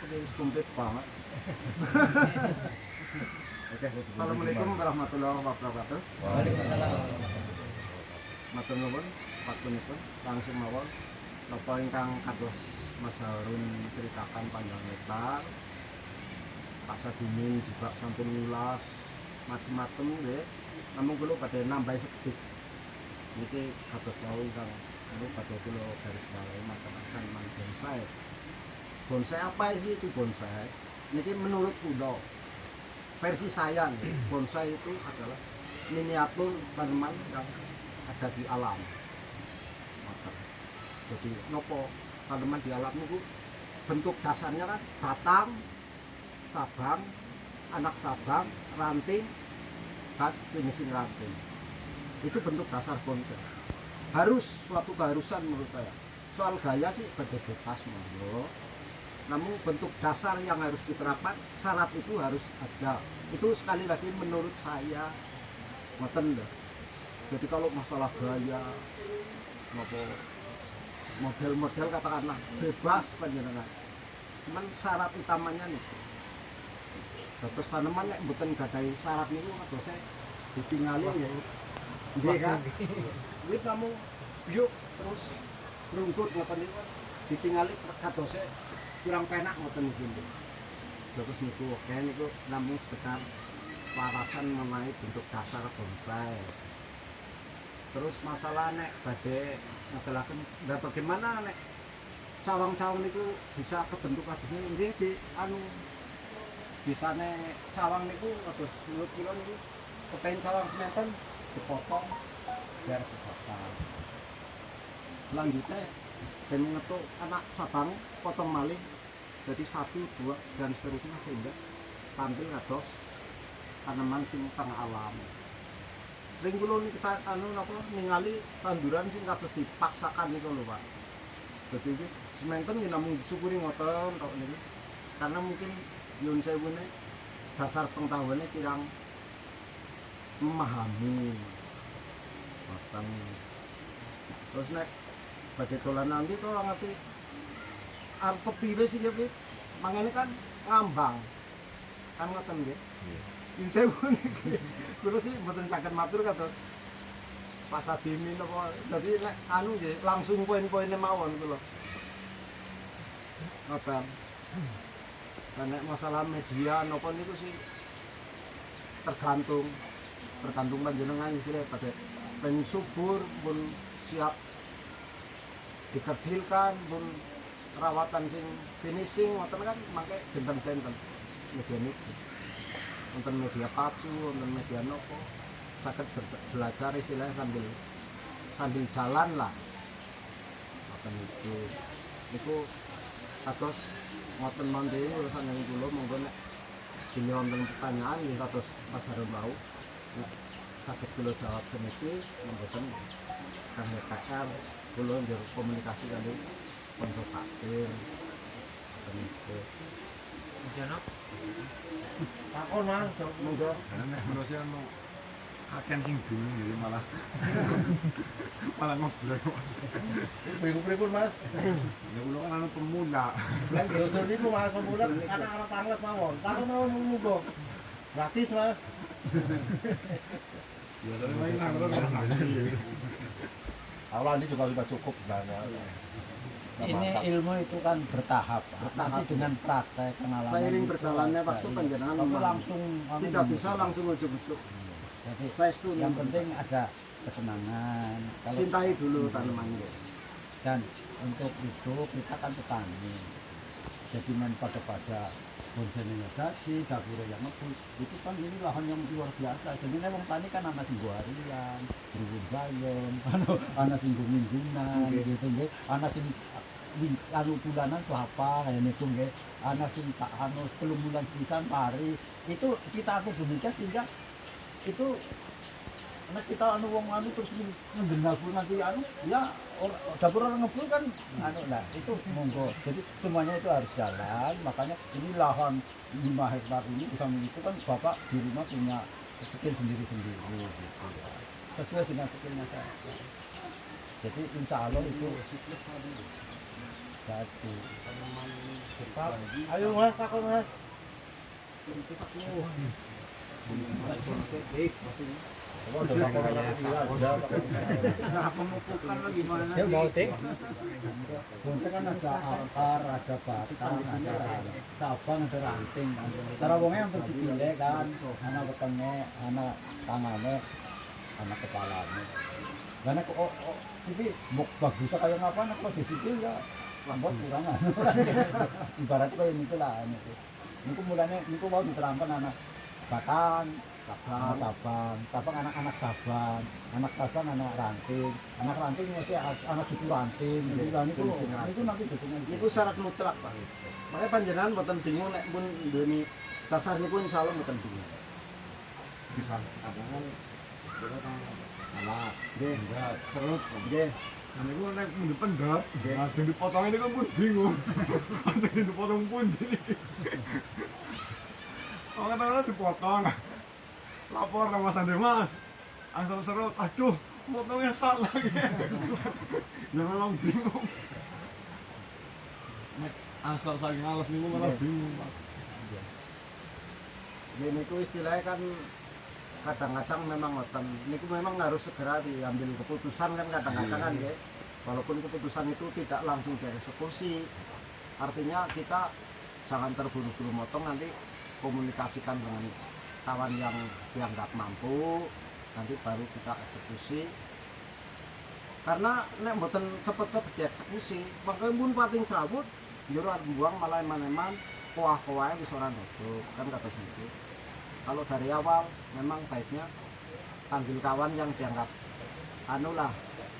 Oke, komplit banget. Oke, assalamualaikum warahmatullahi wabarakatuh. Waalaikumsalam. Matur nuwun, patunipun langsung mawon napa ingkang kados Mas Harun ceritakan panjang lebar. Pak Sadini juga sampun ngulas macem-macem nggih. Namun kula badhe nambahi sedikit. Niki kados wau ingkang badhe kula garis bawahi masalah tanaman bonsai. Bonsai apa sih itu bonsai? Niki menurut kula versi saya nih, bonsai itu adalah miniatur tanaman yang ada di alam. Jadi nopo tanaman di alam itu bentuk dasarnya kan batang, cabang, anak cabang, ranting, dan finishing ranting. Itu bentuk dasar bonsai. Harus suatu keharusan menurut saya. Soal gaya sih bebas monggo. Namun bentuk dasar yang harus diterapkan, syarat itu harus ada. Itu sekali lagi menurut saya ngoten lho. Jadi kalau masalah gaya model-model katakanlah bebas panjenengan. Cuman syarat utamanya nih. Terus tanaman nek mboten gadahi syarat niku kadose ditingali ya. Nggih kan? Wis kamu yuk terus rungkut ngoten niku ditingali kadose kurang penak ngoten niku. Terus niku oke niku namung sekedar warasan mengenai bentuk dasar bonsai. Terus masalah nek badhe ngedalaken bagaimana nek cawang-cawang niku bisa kebentuk kabeh nggih di anu bisane cawang niku kados menurut kula niku kepen cawang sementen dipotong biar dibakar. Selanjutnya dan ngetuk anak cabang potong malih jadi 1, 2 dan seterusnya sehingga tampil kados tanaman sing teng alam. Sering kula niki anu napa ningali tanduran sing kados dipaksakan niku lho Pak. Dadi iki sementen namung disyukuri ngoten tok niki. Karena mungkin nyuwun sewune dasar pengetahuannya kurang memahami. Ngoten. Terus nek badhe dolan nanti to ngerti arep kepiye sih ya, Pak? Mangene kan ngambang. Kan ngoten nggih. Nyuwun sewu niki. Kula sih mboten saged matur kados Pak Sadini napa. Dadi nek anu nggih langsung poin-poine mawon kula. Ngoten. Karena masalah media napa niku sih tergantung panjenengan istilahnya pada pengen subur pun siap dikerdilkan pun perawatan sing finishing ngoten kan mangke benten-benten media niki. Wonten media pacu, wonten media nopo saged belajar istilahnya sambil jalan lah. Ngoten niku kados ngoten mandi urusan yang kula monggo nek dene wonten pertanyaan nggih kados Mas Harun wau nek saged kula jawab seniki mboten kangge PR kula njaluk komunikasi kali konco takdir ngoten niku. Mas Yono Takon Mas, monggo. Nek manusia mau kakek sing bingung jadi malah ngobrol. Pripun Mas? Ya kula kan anu pemuda. Lan dosen niku Mas pemuda anak-anak tanglet mawon. Takon mawon muga. Gratis Mas. Ya tapi main nangro kan sakit. Allah ini juga sudah cukup sebenarnya. Ini ilmu itu kan bertahap, nanti dengan praktek pengalaman. Seiring berjalannya waktu panjenengan kamu langsung tidak bisa langsung ujuk-ujuk. Jadi Saya setuju. yang penting ada kesenangan. Cintai dulu tanamannya. Dan untuk itu kita kan petani. Jadi main pada bonsai negasi, dapur yang ngebul, itu kan ini lahan yang luar biasa. Jadi wong tani kan ana sing harian, berubah bayam, ana sing minggunan, gitu nggih. Ana sing anu bulanan kelapa kayak niku nggih. Ana sing tak anu 3 bulan pisan pari. Itu kita atur demikian sehingga itu nek kita anu wong anu terus ngendel nanti anu ya dapur orang ngebul kan anu lah itu monggo. Jadi semuanya itu harus jalan. Makanya ini lahan 5 hektar ini bisa itu kan Bapak di rumah punya skill sendiri-sendiri gitu ya. Sesuai dengan skill masyarakat. Jadi insya Allah itu Satu. Pak, ayo mas, takut mas. Nah, pemupukan lah gimana Dia mau ting? Bonsai kan ada akar, ada batang, ada cabang, ada ranting. Cara wongnya untuk sikile kan, anak wetenge, anak tangane, anak kepalanya. Karena kok ini mau bagusnya kayak ngapa, anak kok di situ ya lambat kurang. Ibaratnya kayak gitu lah. Niku mulanya, niku mau diterangkan anak batang, cabang anak-anak sabang, anak ranting masih anak cucu ranting. Itu nanti dukungnya. Niku syarat mutlak Pak. Makanya panjenengan mboten bingung nek pun duweni dasar niku insyaallah mboten bingung. Bisa kadangan alas, nggih, serut, nggih. Nah, itu nek mun dipendhet, lajeng dipotong ini kan pun bingung. Lajeng dipotong pun iki. Oh, kata-kata dipotong. Lapor sama Mas Ande, Mas. Angsal serut, aduh, potongnya salah lagi. Ya memang bingung. Nek angsal saking alas niku malah bingung, Pak. Nggih niku istilahnya kan kadang-kadang memang ngoten. Niku memang harus segera diambil keputusan kan kadang-kadang kan nggih. Walaupun keputusan itu tidak langsung dieksekusi. Artinya kita jangan terburu-buru motong, nanti komunikasikan dengan kawan yang dianggap mampu, nanti baru kita eksekusi. Karena nek mboten cepet-cepet dieksekusi, maka pun pating serabut, njero arep buang malah eman-eman, koah-koahe wis ora nodok, kan kata gitu. Kalau dari awal memang baiknya panggil kawan yang dianggap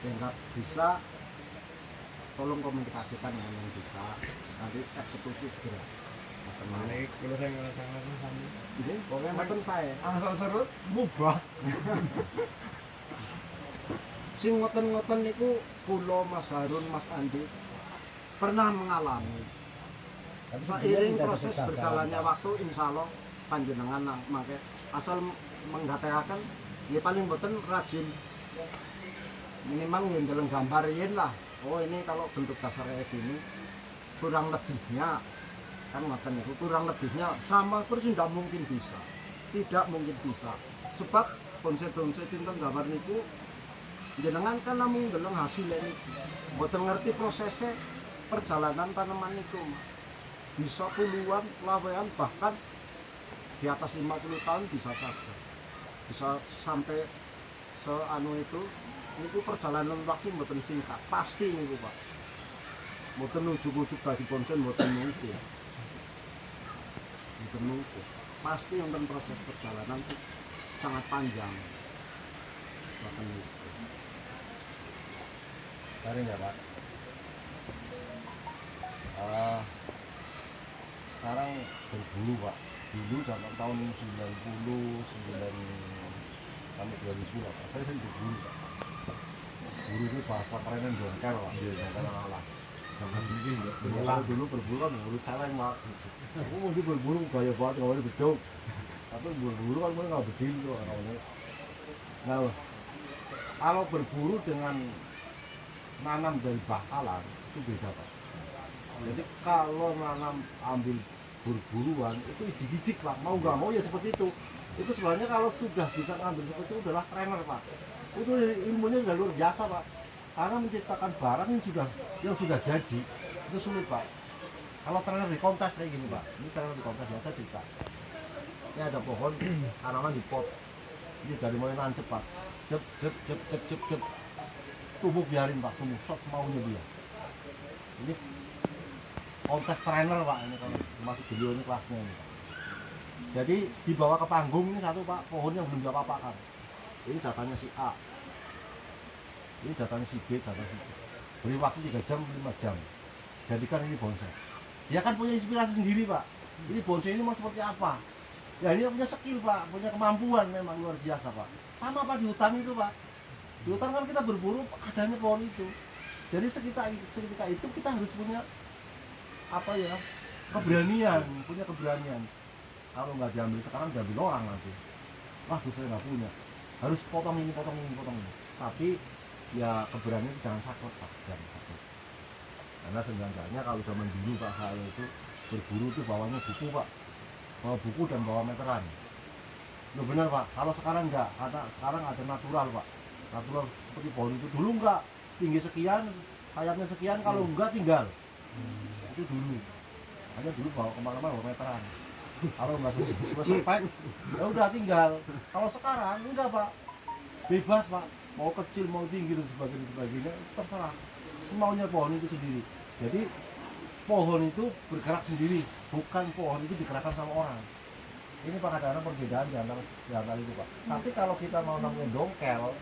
dianggap bisa, tolong komunikasikan dengan yang bisa, nanti eksekusi segera. Balik, kalau saya ngerasakan sama. Ini pokoknya mboten saya. Angsal serut, mubah. Sing ngoten-ngoten niku kula Mas Harun, Mas Andi pernah mengalami. Seiring proses berjalannya waktu, insya Allah panjenengan mangke asal menggateaken ya paling boten rajin, minimal ngendeleng gambar yen lah. Oh ini kalau bentuk dasar kayak gini kurang lebihnya kan ngoten niku, kurang lebihnya sama persis tidak mungkin bisa, sebab konsep-konsep cinta gambar niku jenengan kan namung ndeleng hasilnya niku, boten ngerti prosesnya perjalanan tanaman itu bisa puluhan, lawean, bahkan di atas 50 tahun bisa saja, bisa sampai seanu itu perjalanan waktu mboten singkat pasti niku Pak, mboten ujuk-ujuk tadi konsen mboten mungkin, pasti wonten proses perjalanan itu sangat panjang bahkan itu. Tarik ya Pak. Sekarang berbulu Pak. Dulu zaman tahun 90 sampai 2000 lah Pak. Saya sering berbulu Pak. Buru itu bahasa kerennya dongkel Pak. Iya, dongkel alas. Sama sini enggak. Kalau dulu berbulu kan berbulu celeng Pak. Aku mungkin berbulu gaya banget kalau ada bedok. Tapi berbulu kan mulai nggak bedil tuh orangnya. Nah, kalau berburu dengan nanam dari bakalan itu beda Pak. Jadi kalau nanam ambil berburuan itu ijik-ijik Pak, mau nggak mau ya seperti itu. Itu sebenarnya kalau sudah bisa ngambil seperti itu adalah trainer Pak. Itu ilmunya sudah luar biasa Pak. Karena menciptakan barang yang sudah jadi itu sulit Pak. Kalau trainer di kontes kayak gini Pak, ini trainer di kontes biasa kita. Ini ada pohon, tanaman di pot. Ini dari mulai nancep Pak, cep, tumbuh biarin Pak, tumbuh shot maunya dia. Ini kontes trainer Pak, ini kalau masuk beliau ini kelasnya ini Pak. Jadi dibawa ke panggung ini satu Pak, pohon yang belum diapa-apakan. Ini jatahnya si A, ini jatahnya si B, jatahnya si C. Beri waktu 3 jam, 5 jam. Jadikan ini bonsai. Dia kan punya inspirasi sendiri Pak. Ini bonsai ini mau seperti apa? Ya ini punya skill Pak, punya kemampuan memang luar biasa Pak. Sama Pak di hutan itu Pak. Di hutan kan kita berburu adanya pohon itu. Jadi seketika itu kita harus punya apa ya, keberanian, punya keberanian. Kalau nggak diambil sekarang diambil orang nanti. Wah, saya nggak punya. Harus potong ini. Tapi ya keberanian jangan saklek Pak, jangan saklek. Karena seenggaknya kalau zaman dulu Pak, saya itu berburu itu bawanya buku Pak, bawa buku dan bawa meteran. Loh benar Pak, kalau sekarang enggak, sekarang ada natural Pak, natural seperti pohon itu. Dulu enggak, tinggi sekian, sayapnya sekian, kalau enggak tinggal. Itu dulu, hanya dulu bawa kemana-mana bawa meteran. Kalau nggak sesuai ya udah tinggal. Kalau sekarang enggak Pak, bebas Pak, mau kecil mau tinggi dan sebagainya terserah, semaunya pohon itu sendiri. Jadi pohon itu bergerak sendiri, bukan pohon itu digerakkan sama orang. Ini Pak, kadang-kadang perbedaan di antara itu Pak. Tapi kalau kita mau namanya dongkel,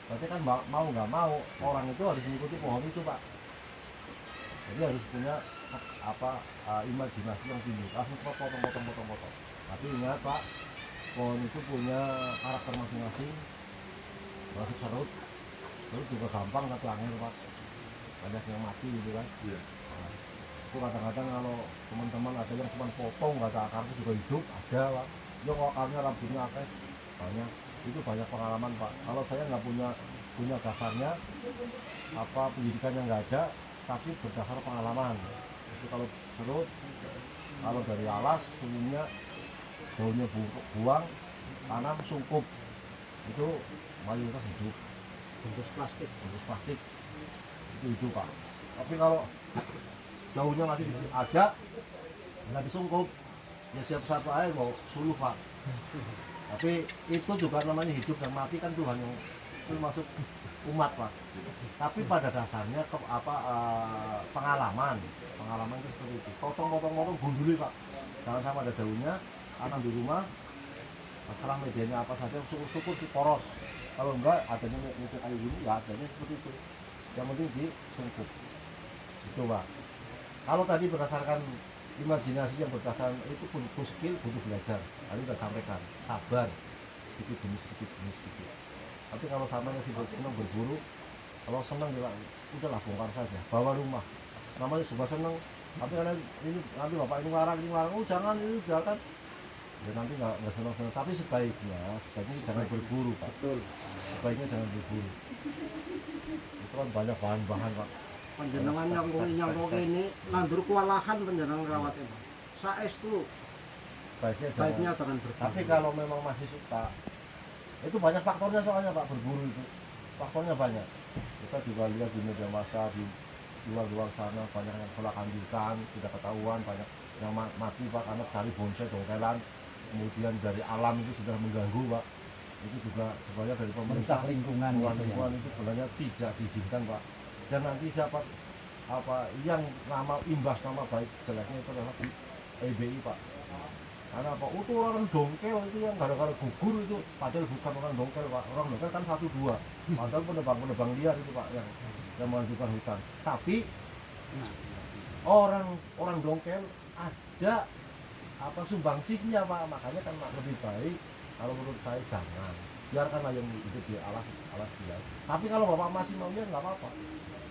berarti kan mau nggak mau orang itu harus mengikuti pohon itu Pak. Jadi harus punya imajinasi yang tinggi, langsung potong. Tapi ingat Pak, pohon itu punya karakter masing-masing, masuk serut juga gampang tapi angin Pak, banyak yang mati gitu kan. Iya. Nah, itu kadang-kadang kalau teman-teman ada yang cuma potong nggak ada akarnya juga hidup, ada Pak. Ya kalau akarnya rambutnya akeh banyak, itu banyak pengalaman Pak. Kalau saya nggak punya dasarnya pendidikannya nggak ada, tapi berdasar pengalaman. Itu kalau serut, kalau dari alas umumnya daunnya buang, tanam sungkup, itu mayoritas hidup. bungkus plastik. Itu Pak. Tapi kalau daunnya masih ada, nggak disungkup, ya siap satu air mau suluh Pak. Tapi itu juga namanya hidup dan mati kan Tuhan yang itu masuk umat Pak. Tapi pada dasarnya pengalaman itu seperti itu. Potong gunduli Pak. Jangan sampai ada daunnya, tanam di rumah, terserah medianya apa saja, syukur si poros. Kalau enggak adanya media kayu gini, ya adanya seperti itu. Yang penting disungkup. Itu Pak. Kalau tadi berdasarkan imajinasi yang berdasarkan itu butuh skill, butuh belajar. Tadi sudah sampaikan, sabar, sedikit demi sedikit. Tapi kalau samanya sibuk senang berburu, kalau senang ya udahlah bongkar saja, bawa rumah. Namanya sebuah senang, tapi karena ini nanti bapak ini larang, oh jangan ini jangan. Ya nanti nggak senang. Tapi sebaiknya jangan berburu Pak. Betul. Sebaiknya jangan berburu. Itu kan banyak bahan-bahan Pak. Panjenengan yang kok ini nandur kewalahan panjenengan rawatnya Pak. Saestu Sebaiknya jangan berburu. Tapi kalau memang masih suka, itu banyak faktornya soalnya Pak, berburu itu. Faktornya banyak. Kita juga lihat di media massa, di luar sana banyak yang salah lanjutan, tidak ketahuan, banyak yang mati Pak karena cari bonsai dongkelan. Kemudian dari alam itu sudah mengganggu Pak. Itu juga sebenarnya dari pemerintah lingkungan itu sebenarnya tidak diizinkan Pak. Dan nanti siapa yang imbas nama baik jeleknya itu adalah EBI Pak. Karena apa? Itu orang dongkel itu yang gara-gara gugur itu, padahal bukan orang dongkel Pak. Orang dongkel kan 1-2. Padahal penebang liar itu Pak yang mengajukan hutan. Tapi orang dongkel ada sumbangsihnya Pak. Makanya kan lebih baik kalau menurut saya jangan. Biarkanlah yang hidup di alas dia. Tapi kalau Bapak masih maunya nggak apa-apa.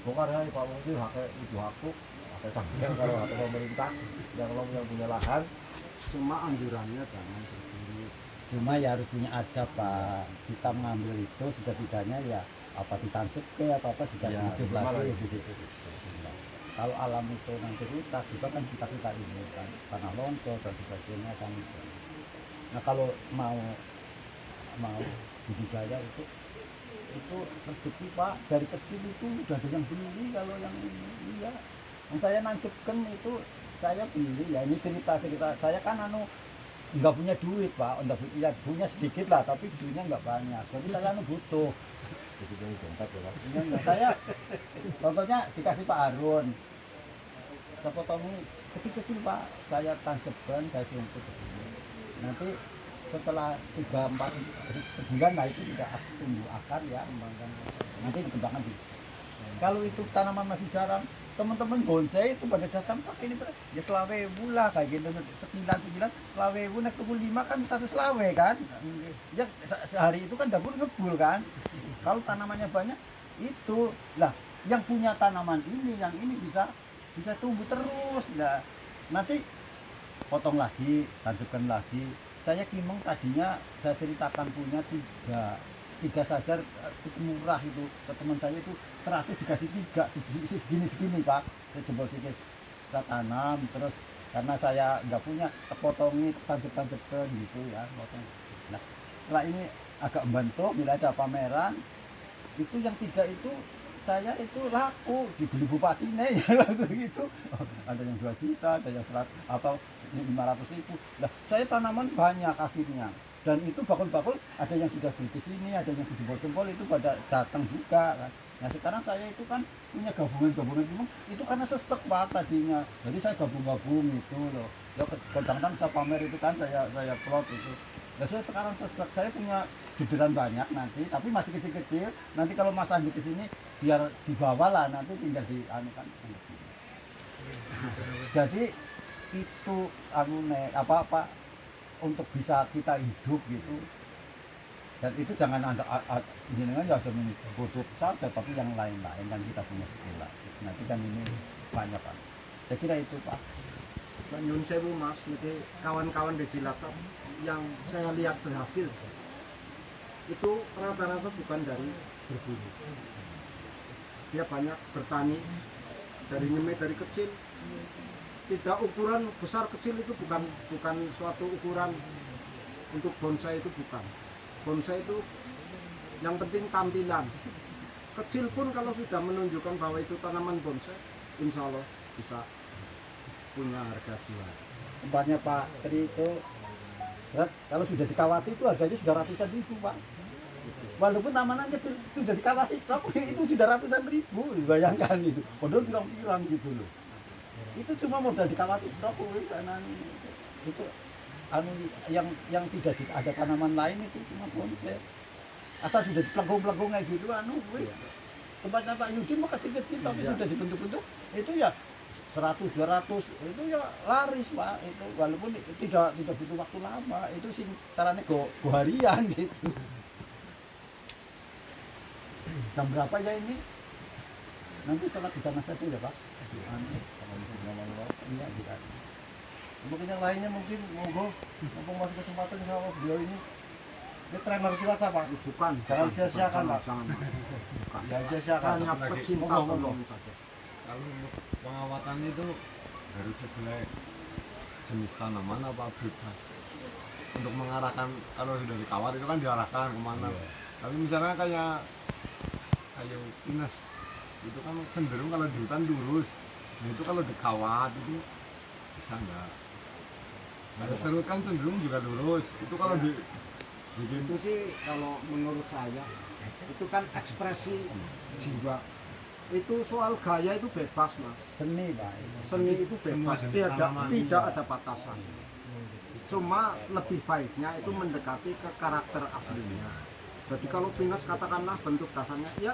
Bongkar ya Pak, mungkin pakai ibu aku, pakai sampean kalau pakai pemerintah yang punya lahan. Cuma anjurannya jangan berburu. Cuma ya harus punya adab Pak. Kita mengambil itu setidaknya ya ditangkap ke apa sudah hidup lagi di situ. Kalau alam itu nanti rusak, bisa kan kita ini kan tanah longsor dan sebagainya kan. Nah kalau mau budidaya itu rezeki Pak, dari kecil itu udah ada yang beli. Kalau yang ini ya yang saya nancepkan itu saya beli ya. Ini cerita saya kan nggak punya duit Pak, ya punya sedikit lah tapi duitnya nggak banyak, jadi saya butuh. Jadi yang dompet ya Pak. Saya contohnya dikasih Pak Harun, saya potongi kecil-kecil Pak, saya tancapkan, saya sumpit nanti setelah 3-4 sebulan lah itu tidak tumbuh akar ya, nanti dikembangkan di. Kalau itu tanaman masih jarang, teman-teman bonsai itu pada datang Pak ini ya selawe bula kayak gitu 9 selawe bula ke 5 kan 1 selawe kan ya sehari itu kan dapur ngebul kan. Kalau tanamannya banyak itu lah yang punya tanaman ini yang ini bisa tumbuh terus lah. Nanti potong lagi, tancapkan lagi. Saya kimeng tadinya saya ceritakan punya 3 3 saja itu murah itu, ke teman saya itu 100 dikasih 3 segini Pak, saya jempol sedikit saya tanam, terus karena saya nggak punya potongi tancap-tancapkan gitu ya potong. Nah setelah ini agak membantu bila ada pameran itu yang 3 itu saya itu laku dibeli bupati nih ya waktu itu. Ada yang 2 juta, ada yang 100 atau 500.000. Nah saya tanaman banyak akhirnya, dan itu bakul-bakul ada yang sudah beli di sini, ada yang sejempol-jempol itu pada datang juga kan. Nah sekarang saya itu kan punya gabungan itu karena sesek Pak tadinya, jadi saya gabung-gabung itu loh ya, kadang-kadang saya pamer itu kan saya plot itu. Nah, saya sekarang sesek, saya punya bidiran banyak nanti, tapi masih kecil-kecil. Nanti kalau Mas Andi ke sini biar dibawa lah, nanti tinggal di anu kan. Jadi itu anu apa untuk bisa kita hidup gitu. Dan itu jangan ada jenengan ya cuma butuh saja, tapi yang lain-lain kan kita punya skill lah. Nanti kan ini banyak Pak. Saya kira itu Pak. Nyun sewu Mas, jadi kawan-kawan di Cilacap yang saya lihat berhasil itu rata-rata bukan dari berburu, dia banyak bertani dari nyemai dari kecil, tidak ukuran besar kecil itu bukan suatu ukuran untuk bonsai, itu bukan. Bonsai itu yang penting tampilan kecil pun kalau sudah menunjukkan bahwa itu tanaman bonsai, insya Allah bisa punya harga jual. Tempatnya Pak Tri itu kalau sudah dikawati itu harganya sudah ratusan ribu Pak. Walaupun tamanannya sudah dikawati, tapi itu sudah ratusan ribu, bayangkan itu. Padahal pirang-pirang gitu loh. Itu cuma modal dikawati, tapi itu anu yang tidak ada tanaman lain itu cuma bonsai. Asal sudah dipelengkung-pelengkung kayak gitu anu wis. Tempatnya Pak Yudin mah kecil-kecil tapi sudah dibentuk-bentuk itu ya 100 200 itu ya laris Pak, itu walaupun tidak butuh waktu lama, itu sih caranya go harian gitu. Jam berapa ya ini? Nanti sholat di sana saja ya Pak. Iya kita. Mungkin yang lainnya mungkin monggo mumpung masih kesempatan sama beliau ini. Ini trainer Cilacap Pak. Bukan, Jangan sia-siakan Pak. Jangan. Bukan. Jangan sia-siakan. Hanya pecinta Monggo, monggo. pohon saja. Kalau untuk pengawatan itu harus sesuai jenis tanaman apa bebas. Untuk mengarahkan, kalau sudah dikawat itu kan diarahkan kemana. Tapi misalnya kayak kayu pinus itu kan cenderung kalau di hutan lurus. Nah, itu kalau dikawat itu bisa enggak. Kalau serut kan cenderung juga lurus. Itu kalau dibikin Itu sih kalau menurut saya itu kan ekspresi jiwa. Itu soal gaya itu bebas Mas. Seni Pak. Seni itu Semua bebas, jenis tanaman. tidak ada batasan. Cuma lebih baiknya itu mendekati ke karakter aslinya. Jadi kalau pinus katakanlah bentuk dasarnya ya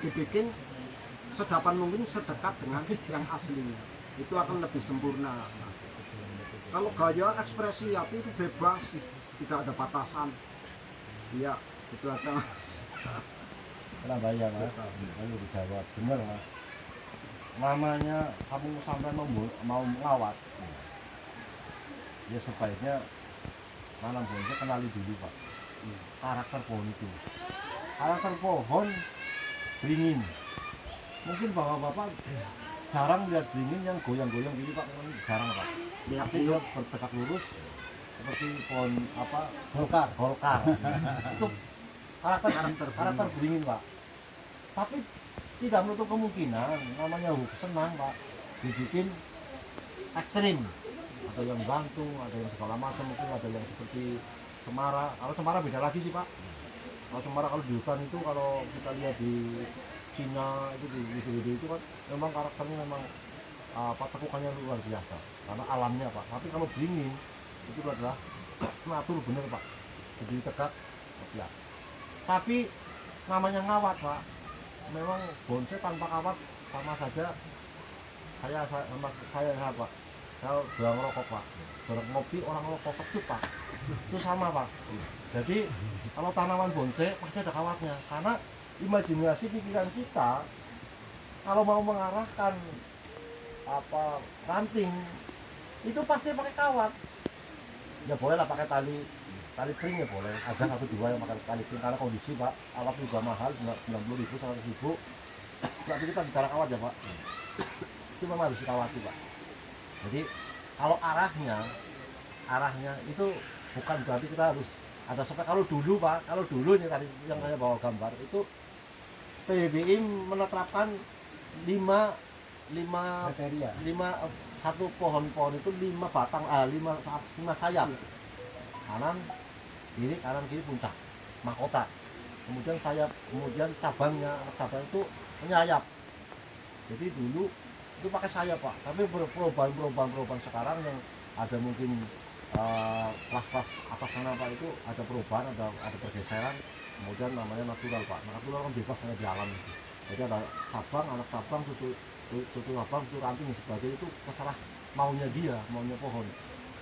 dibikin sedapan mungkin sedekat dengan yang aslinya, itu akan lebih sempurna. Kalau gaya ekspresi hati itu bebas, tidak ada batasan. Iya, itu aja Mas. Surabaya Mas, lalu dijawab benar Mas. Namanya kamu sampai mau ngawat, ya sebaiknya nanam bonsai kenali dulu Pak. Karakter pohon itu, karakter pohon beringin. Mungkin bapak-bapak jarang lihat beringin yang goyang-goyang gini Pak, jarang Pak. Lihat Tapi dia bertegak lurus seperti pohon apa Golkar. itu karakter beringin Pak. Tapi tidak menutup kemungkinan namanya senang Pak dibikin ekstrim, ada yang gantung, ada yang segala macam, mungkin ada yang seperti cemara. Kalau cemara beda lagi sih Pak. Kalau cemara kalau di hutan itu, kalau kita lihat di Cina itu di video-video itu kan memang karakternya memang tekukannya luar biasa karena alamnya Pak. Tapi kalau beringin itu adalah natur bener Pak, jadi tegak ya. Tapi namanya ngawat Pak, memang bonsai tanpa kawat sama saja saya Pak, saya doang rokok Pak, doang ngopi orang rokok kecut Pak, itu sama Pak. Jadi kalau tanaman bonsai pasti ada kawatnya, karena imajinasi pikiran kita kalau mau mengarahkan ranting itu pasti pakai kawat. Ya boleh lah pakai tali kalipring ya boleh, ada 1-2 yang pakai kalipring karena kondisi Pak, alat juga mahal, 90.000, 100.000. Tapi kita bicara kawat ya Pak, itu memang harus dikawati Pak. Jadi kalau arahnya itu bukan berarti kita harus ada spek. Kalau dulu Pak, kalau dulu ini tadi yang saya bawa gambar itu PBBI menetapkan 5 kriteria. satu pohon-pohon itu 5 batang, 5 sayap, kanan kiri puncak mahkota, kemudian sayap, kemudian cabang itu menyayap. Jadi dulu itu pakai sayap Pak, tapi perubahan sekarang yang ada mungkin kelas-kelas atas sana Pak, itu ada perubahan, ada pergeseran, kemudian namanya natural Pak. Natural kan bebas hanya di alam itu. Jadi ada cabang, anak cabang, cucu cabang, cucu ranting dan sebagainya, itu terserah maunya dia, maunya pohon.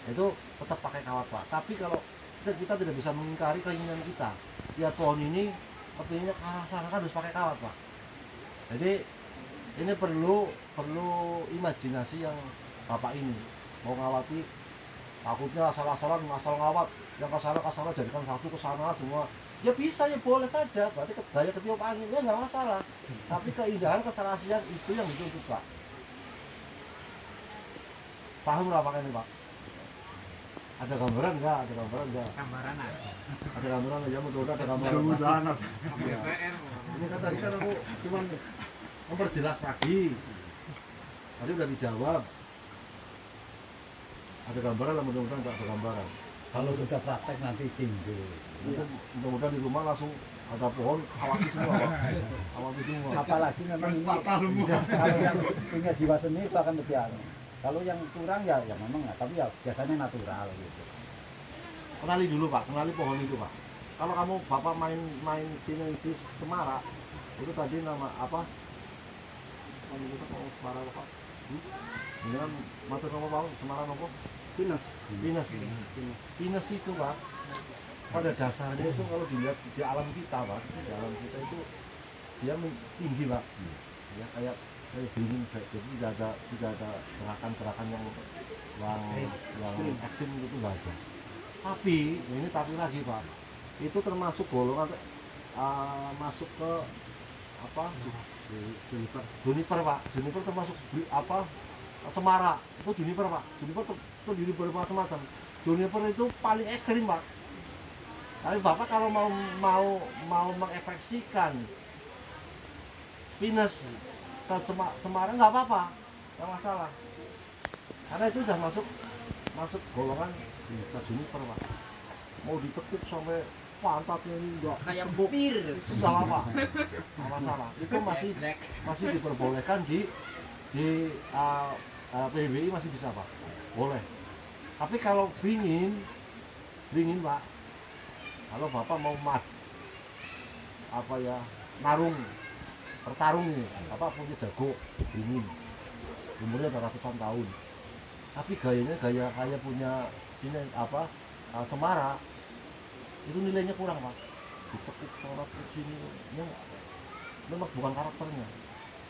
Itu tetap pakai kawat Pak. Tapi kalau kita tidak bisa mengingkari keinginan kita, ya pohon ini kepinginnya ke arah sana kan harus pakai kawat Pak. Jadi ini perlu imajinasi yang Bapak ini mau ngawati, takutnya asal-asalan asal ngawat, yang kesana jadikan satu kesana semua. Ya bisa, ya boleh saja, berarti gaya ketiup angin, ya nggak masalah. Tapi keindahan, keserasian itu yang dituntut Pak. Paham nggak Pak ini Pak? Ada gambaran nggak? Gambaran ada. Ada gambaran aja, mudah-mudahan ada gambaran. Mudah-mudahan DPR. Ini kan tadi kan aku cuman memperjelas lagi. Tadi udah dijawab. Ada gambaran lah, mudah-mudahan nggak ada gambaran. Kalau sudah praktek nanti timbul. Mudah-mudahan di rumah langsung ada pohon, awaki semua Pak. Awaki semua. Apalagi memang ini patah semua. bisa, kalau yang punya jiwa seni itu akan lebih anu. Kalau yang kurang ya memang nggak, tapi ya biasanya natural gitu. Kenali dulu Pak, kenali pohon itu Pak. Kalau kamu Bapak main sinensis cemara, itu tadi nama apa? Kamu itu mau cemara apa Pak? Ini kan mata kamu mau cemara apa? Pinus. Pinus itu Pak, pada dasarnya itu kalau dilihat di alam kita Pak, di alam kita itu dia tinggi Pak, ya kayak dingin, jadi tidak ada gerakan-gerakan yang ekstrim itu nggak ada. Tapi ini lagi Pak, itu termasuk golongan masuk ke apa? Juniper Pak, juniper termasuk apa? Cemara itu juniper Pak, juniper terdiri dari macam-macam. Juniper itu paling ekstrim Pak. Tapi Bapak kalau mau mengekspresikan pinus ke cemara nggak apa-apa, nggak masalah. Karena itu udah masuk golongan juniper Pak. Mau ditekuk sampai pantatnya ini enggak Kayak bopir. itu nggak apa-apa, nggak masalah. Itu masih diperbolehkan di PBBI masih bisa Pak, boleh. Tapi kalau beringin Pak, kalau Bapak mau bertarung nih, Bapak punya jago beringin, umurnya udah ratusan tahun, tapi gayanya kayak punya cemara, itu nilainya kurang Pak. Ditekuk sholat ke sini, yang memang bukan karakternya.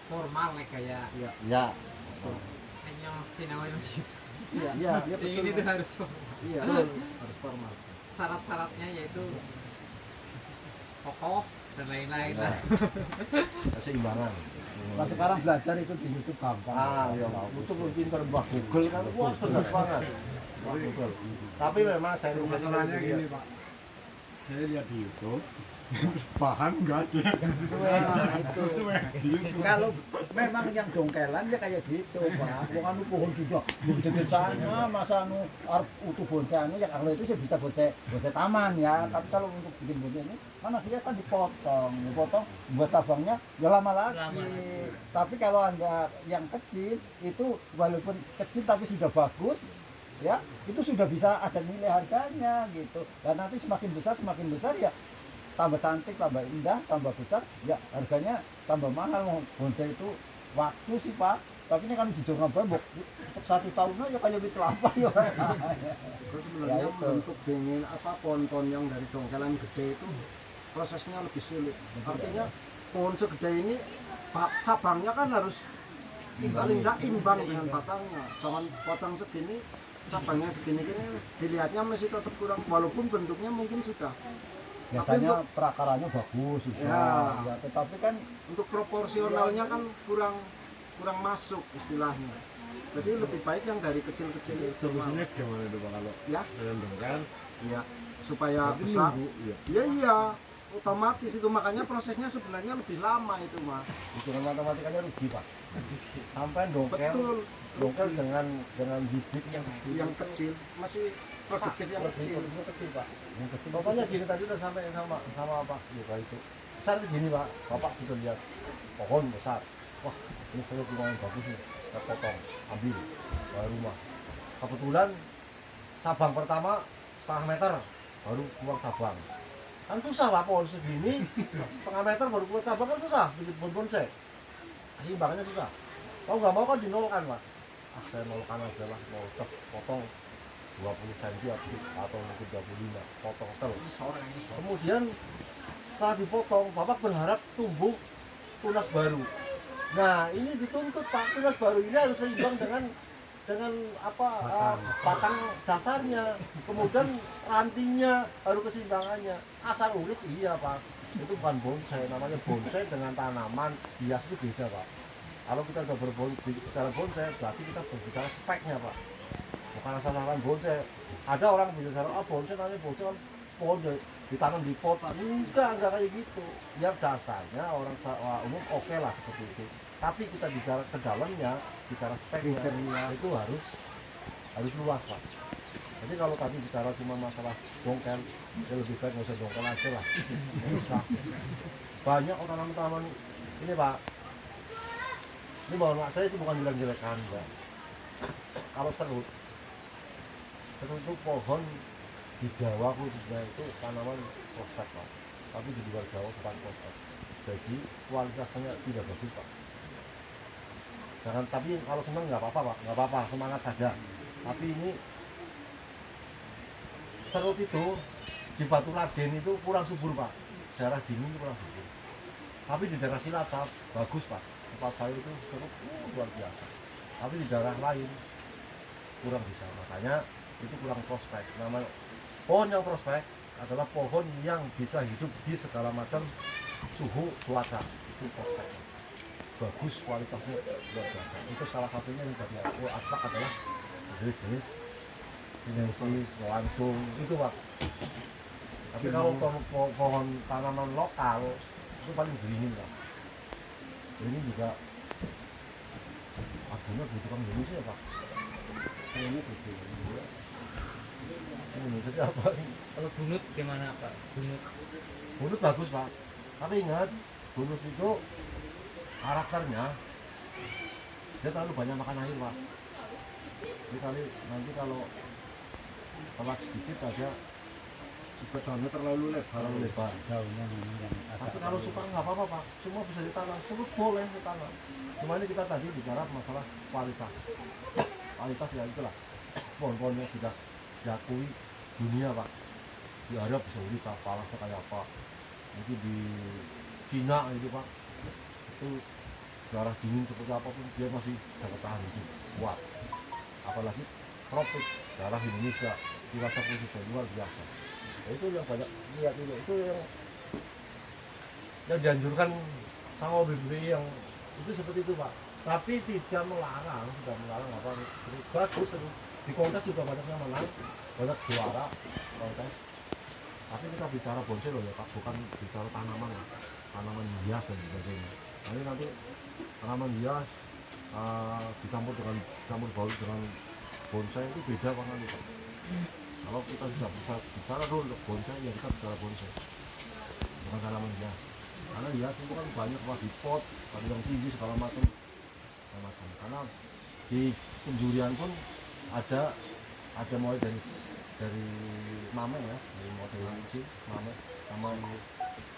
Formal kayak Ya. yang sinema itu. Iya, Ini tuh harus formal. Iya, harus formal. Syarat-syaratnya yaitu kokoh dan lain-lain Ya. lah. Keseimbangan. Nah sekarang belajar itu di YouTube gampang. Iya Pak. Itu pun pinter Mbah Google kan. Wah, cerdas banget. Mbah Google. Tapi memang saya Masalahnya gini Pak, saya lihat di YouTube, bahan nggak ada. Nah, itu. Sesuai di YouTube. Kalau memang yang dongkelan ya kayak gitu Pak. Wong anu pohon juga gede sana, masa anu arep utuh bonsai anu ya kalau itu sih bisa bonsai taman ya. Tapi kalau untuk bikin bonsai ini mana dia kan dipotong buat cabangnya ya lama lagi. Tapi kalau Anda yang kecil itu walaupun kecil tapi sudah bagus ya, itu sudah bisa ada nilai harganya gitu. Dan nanti semakin besar ya tambah cantik, tambah indah, tambah besar, ya harganya tambah mahal. Bonsai itu waktu sih Pak, tapi ini kan di Jogja untuk 1 tahun aja kayak di kelapa ya. Terus sebenarnya Ya, itu. untuk dingin pohon-pohon yang dari dongkelan gede itu prosesnya lebih sulit. Artinya pohon segede ini cabangnya kan harus paling tidak imbang dengan batangnya. Jangan batang segini cabangnya segini-gini dilihatnya masih tetap kurang walaupun bentuknya mungkin sudah. Biasanya perakarannya bagus juga. Ya. Ya, tetapi kan Untuk proporsionalnya kan kurang masuk istilahnya. Jadi lebih baik yang dari kecil-kecil itu. Solusinya gimana itu Pak kalau Ya, dengan dongkal iya supaya tapi besar. nunggu ya. Iya, otomatis itu makanya prosesnya sebenarnya lebih lama itu mas. hitungan matematikanya rugi Pak. Sampai dongkel Betul. dengan bibit Yang kecil masih produktif yang kecil. kecil Pak. Pokoknya gini tadi udah sampai sama Pak Yoga itu. Besar segini Pak. Bapak kita lihat pohon besar. Wah, ini seluruh rumah yang bagus nih. Kita potong, ambil ke rumah. Kebetulan cabang pertama setengah meter baru keluar cabang. Kan susah Pak pohon segini setengah meter baru keluar cabang kan susah bikin pohon bonsai. Keseimbangannya susah. Mau nggak mau kan dinolkan Pak. Ah saya nolkan aja lah, mau tes potong 20 cm atau mungkin 25 potong tel. Kemudian setelah dipotong Bapak berharap tumbuh tunas baru. Nah ini dituntut Pak, tunas baru ini harus seimbang dengan batang dasarnya, kemudian rantingnya harus keseimbangannya. Asal ulit iya Pak, itu bukan bonsai, namanya bonsai dengan tanaman hias itu beda Pak. Kalau kita udah berbicara bonsai berarti kita berbicara speknya Pak, bukan asal-asalan bonsai. Ada orang bicara bonsai namanya bonsai kan pohon ditanam di pot, enggak kayak gitu. Ya dasarnya orang umum oke lah seperti itu, tapi kita bicara ke dalamnya, bicara speknya itu harus luas Pak. Jadi kalau tadi bicara cuma masalah dongkel, ya lebih baik nggak usah dongkel aja lah. Nggak usah. Banyak tanaman-tanaman ini Pak. Ini mohon maaf saya itu bukan bilang jelekan enggak. Kalau serut itu pohon di Jawa khususnya itu tanaman prospek Pak. Tapi di luar Jawa bukan prospek. Jadi kualitasnya tidak bagus Pak. Jangan, tapi kalau senang nggak apa-apa Pak, nggak apa-apa, semangat saja. Tapi ini serut itu di Batu Raden itu kurang subur Pak, daerah dingin itu kurang subur. Tapi di daerah Cilacap bagus Pak, tempat saya itu serut luar biasa. Tapi di daerah lain kurang bisa, makanya itu kurang prospek. Nama pohon yang prospek adalah pohon yang bisa hidup di segala macam suhu cuaca, itu prospek. Bagus kualitasnya luar biasa. Itu salah satunya yang tadi aku aspek adalah jenis sinensis, langsung itu Pak. Tapi kalau pohon tanaman lokal itu paling beringin Pak. Ini juga akhirnya butuhkan Indonesia Pak. Ini butuh Indonesia apa? Kalau bunut gimana Pak? Bunut bagus Pak. Tapi ingat bunut itu karakternya dia terlalu banyak makan air Pak. Jadi nanti kalau telat sedikit aja Daunnya terlalu lebar. daunnya memang yang agak tapi kalau suka nggak apa-apa Pak, semua bisa ditanam, semua boleh ditanam. Cuma ini kita tadi bicara masalah kualitas ya itulah pohon-pohon yang sudah diakui dunia Pak. Di Arab bisa Saudi palasnya kayak apa, mungkin di Cina itu Pak, itu darah dingin seperti apapun dia masih bisa bertahan hidup kuat. Apalagi tropik darah Indonesia Cilacap khususnya luar biasa. Nah, itu yang banyak lihat itu yang dianjurkan sama BPI yang itu seperti itu Pak. Tapi tidak melarang apa bagus itu. Di kontes juga banyak yang menang, banyak juara kontes. Tapi kita bicara bonsai loh ya Pak, bukan bicara tanaman lah, tanaman hias dan sebagainya. Nanti tanaman hias dicampur baur dengan bonsai itu beda banget nih Pak. Kalau kita bisa bicara dulu untuk bonsai ya kita bicara bonsai, bukan tanaman hias. Karena hias itu kan banyak Pak, di pot, pada yang tinggi segala macam. Karena di penjurian pun ada mulai dari mame ya, dari model kecil mame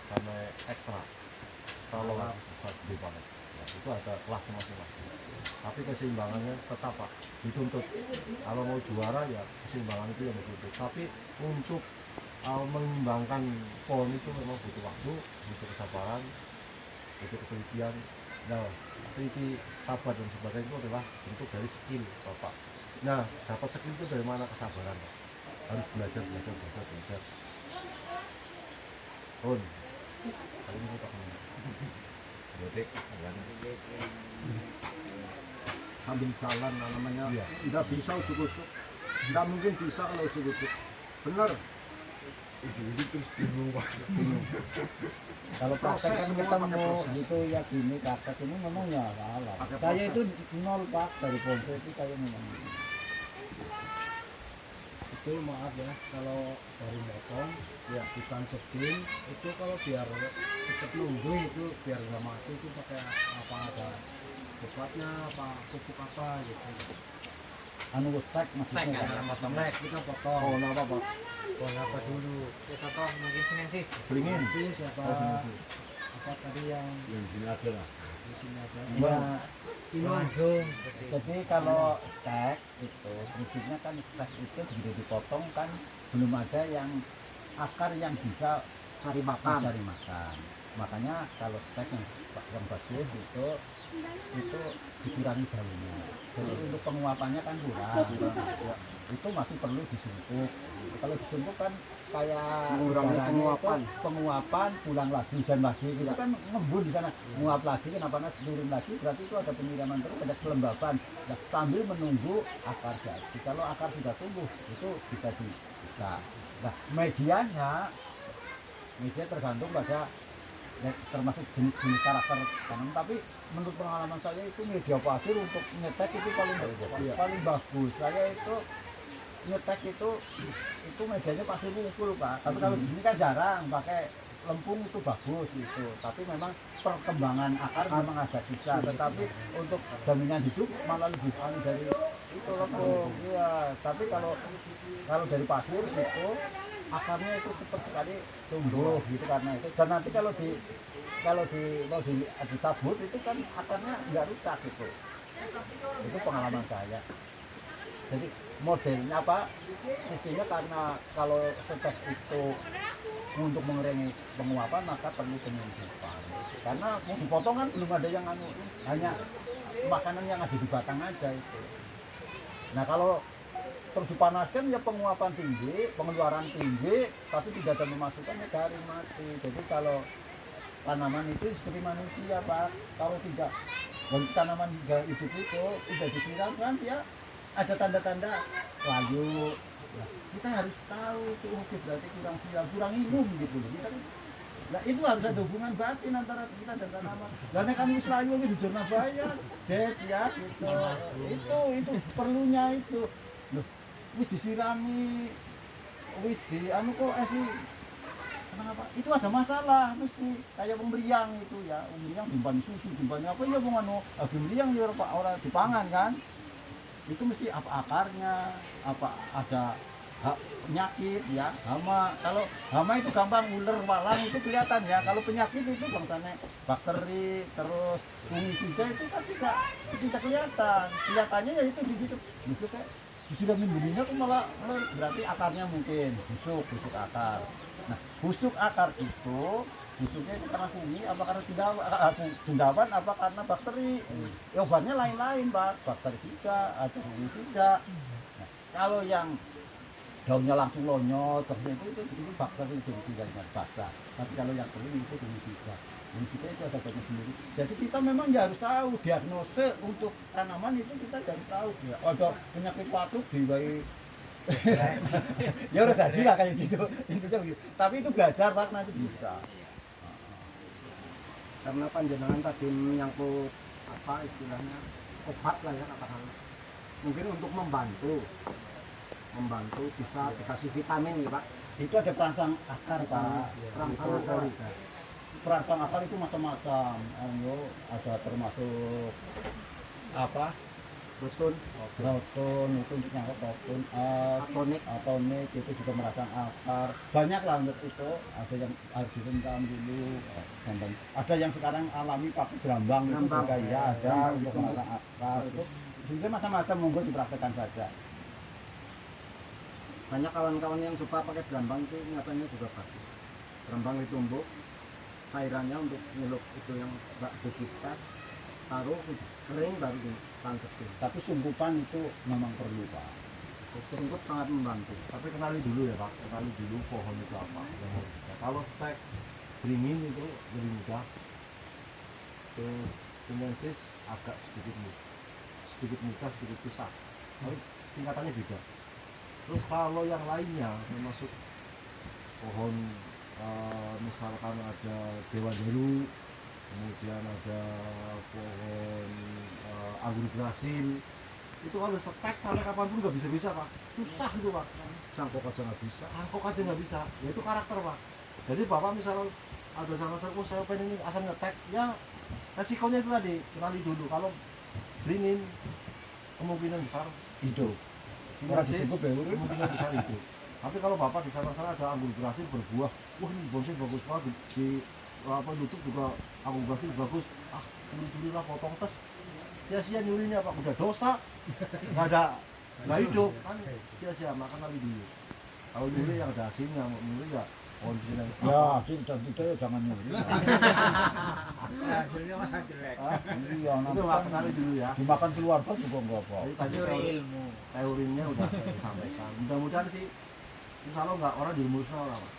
sama ekstra. Kalau gede banget ya, itu ada kelasnya masing-masing. Tapi keseimbangannya tetap Pak dituntut. Kalau mau juara ya keseimbangan itu yang dituntut. Tapi untuk mengimbangkan pohon itu memang butuh waktu, butuh kesabaran, butuh ketelitian. Nah, teliti, sabar dan sebagainya itu adalah bentuk dari skill Bapak. Nah, dapat skill itu dari mana? Kesabaran, Pak. Harus belajar. Oh, kalau ini tak kemana? Detik, kan? Sambil jalan namanya Iya. nggak bisa ujuk-ujuk, nggak mungkin bisa kalau ujuk-ujuk, bener. Ujung-ujung terus bingung Pak. Kalau praktek Proses kan semua ketemu pakai proses. gitu ya gini praktek ini memang ya salah. Pakai Saya proses. itu nol Pak dari bonsai itu saya memang. Itu maaf ya, kalau baru motong ya ditancekin itu kalau biar cepet nunggu itu biar nggak mati itu pakai apa, ada obatnya apa, pupuk apa gitu. Anu stek maksudnya. Stek, ya, potong. Snack kita potong. Oh, apa Pak? Pohon apa dulu? Ya contoh mungkin sinensis. Belingin. Sis apa tadi yang Yang sini ada lah. di sini ada. Ya, Langsung. jadi kalau stek itu prinsipnya kan stek itu begitu dipotong kan belum ada yang akar yang bisa Cari makan. cari makan. Makanya kalau stek yang bagus itu dikurangi daunnya. Jadi untuk penguapannya kan kurang. Ya, itu masih perlu disumpuk. Kalau disumpuk kan kayak Mengurangi ibaratnya penguapan. itu penguapan pulang lagi hujan lagi itu kan ngembun di sana nguap lagi kenapa turun lagi berarti itu ada penyiraman terus ada kelembapan. Nah, sambil menunggu akar jadi. Kalau akar sudah tumbuh itu bisa dibuka. Nah media tergantung pada termasuk jenis-jenis karakter tanam, tapi menurut pengalaman saya itu media pasir untuk nyetek itu paling bagus. Saya itu nyetek itu medianya pasir wungkul Pak. Tapi kalau di sini kan jarang pakai lempung itu bagus itu. Tapi memang perkembangan akar memang agak susah. Tetapi untuk jaminan hidup malah lebih anu dari itu lempung. Iya. Tapi kalau dari pasir itu akarnya itu cepat sekali tumbuh gitu karena itu. Dan nanti kalau dicabut itu kan akarnya nggak rusak gitu. Itu pengalaman saya. Jadi modelnya apa sistemnya karena kalau stek itu untuk mengurangi penguapan maka perlu penyemprotan karena mau dipotong kan belum ada yang anu hanya makanan yang ada di batang aja itu. Nah kalau terus dipanaskan ya penguapan tinggi, pengeluaran tinggi, tapi tidak ada memasukkan ya garing mati. Jadi kalau tanaman itu seperti manusia Pak, kalau tidak tanaman hidup itu tidak disiram kan ya ada tanda-tanda layu. Nah, kita harus tahu itu berarti kurang siram, kurang minum gitu loh. Nah itu harus ada hubungan batin antara kita dan tanaman. Karena kami selalu ini di zona bahaya, dead ya gitu. Itu perlunya itu. Loh, wis disirami, wis di anu kok sih. Kenapa? Itu ada masalah mesti kayak pemberiang itu ya, pemberiang dimpani susu, dimpani apa ya bung anu, pemberiang ya orang dipangan kan. Itu mesti apa akarnya, apa ada penyakit ya, hama. Kalau hama itu gampang, ular walang itu kelihatan ya. Kalau penyakit itu bangsanya bakteri terus fungisida itu kan tidak kelihatan. Kelihatannya ya itu gitu kayak disiramin begini tuh malah berarti akarnya mungkin busuk akar. Nah busuk akar itu busuknya itu karena fungi apa karena cendawan apa karena bakteri. Ya, obatnya lain-lain Pak, bakteri sida atau fungisida. Nah, kalau yang daunnya langsung lonyot terus itu bakteri yang basah. Tapi kalau yang kering itu fungisida. Fungisida itu ada obatnya sendiri. Jadi kita memang ya harus tahu diagnose untuk tanaman itu kita harus tahu. Ya, ada penyakit patuk diwai ya udah tadi lah kayak gitu. Intinya begitu. Tapi itu belajar Pak nanti bisa. Karena panjenengan tadi menyangkut apa istilahnya obat lah ya katakanlah, mungkin untuk membantu bisa dikasih vitamin ya Pak. Itu ada perangsang akar Pak. Perangsang Itu akar. perangsang akar itu macam-macam. Ada termasuk apa? Rutun, Rotun itu untuk nyangkut rotun, atonik itu juga merangsang akar. Banyak lah untuk itu. Ada yang harus direndam dulu. Ada yang sekarang alami pakai gerambang itu Gerambang, juga ya ada gerambang untuk itu. merangsang akar. Itu sebenarnya macam-macam monggo dipraktekkan saja. banyak kawan-kawan yang suka pakai gerambang itu nyatanya juga bagus. Gerambang ditumbuk, cairannya untuk nyeluk itu yang bak dosis taruh kering baru tangkepin. Tapi sungkupan itu memang perlu Pak. Sungkup sangat membantu. Tapi kenali dulu ya Pak, kenali dulu pohon itu apa yang mau kita. Kalau stek beringin itu lebih mudah. Terus sinensis agak sedikit mudah, sedikit susah. Tapi tingkatannya beda. Terus kalau yang lainnya termasuk pohon misalkan ada dewa deru, kemudian ada pohon anggur Brasil, itu kalau setek sampai kapanpun nggak bisa Pak, susah itu Pak, Cangkok aja nggak bisa. cangkok aja nggak bisa, ya itu karakter Pak. Jadi Bapak misalnya ada salah satu, oh saya pengen ini asal ngetek, ya resikonya itu tadi, kenali dulu. Kalau beringin kemungkinan besar Hidup. Orang sinensis disebut beurut. kemungkinan besar hidup. Tapi kalau Bapak di sana-sana ada anggur Brasil berbuah, wah ini bonsai bagus banget, di apa YouTube juga anggur Brasil bagus, curi-curi lah potong tes, sia-sia nyurinya Pak, udah dosa, nggak hidup kan, sia-sia. Makan lagi dulu. Kalau nyuri yang ada hasilnya, mau nyuri ya konsumen. Ya, sih dan kita ya jangan nyuri. Hasilnya malah jelek. Iya, Itu nanti Pak, kan kenali dulu ya. dimakan keluarga juga enggak apa. Jadi tadi Teori ilmu. teorinya udah saya sampaikan. Mudah-mudahan sih, insya Allah nggak orang dirumuskan orang Pak.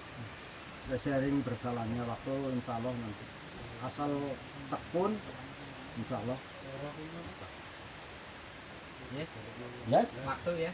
Ya, sharing berjalannya waktu insya Allah nanti. Asal tekun, insya Allah. Yes. Yes. Waktu ya.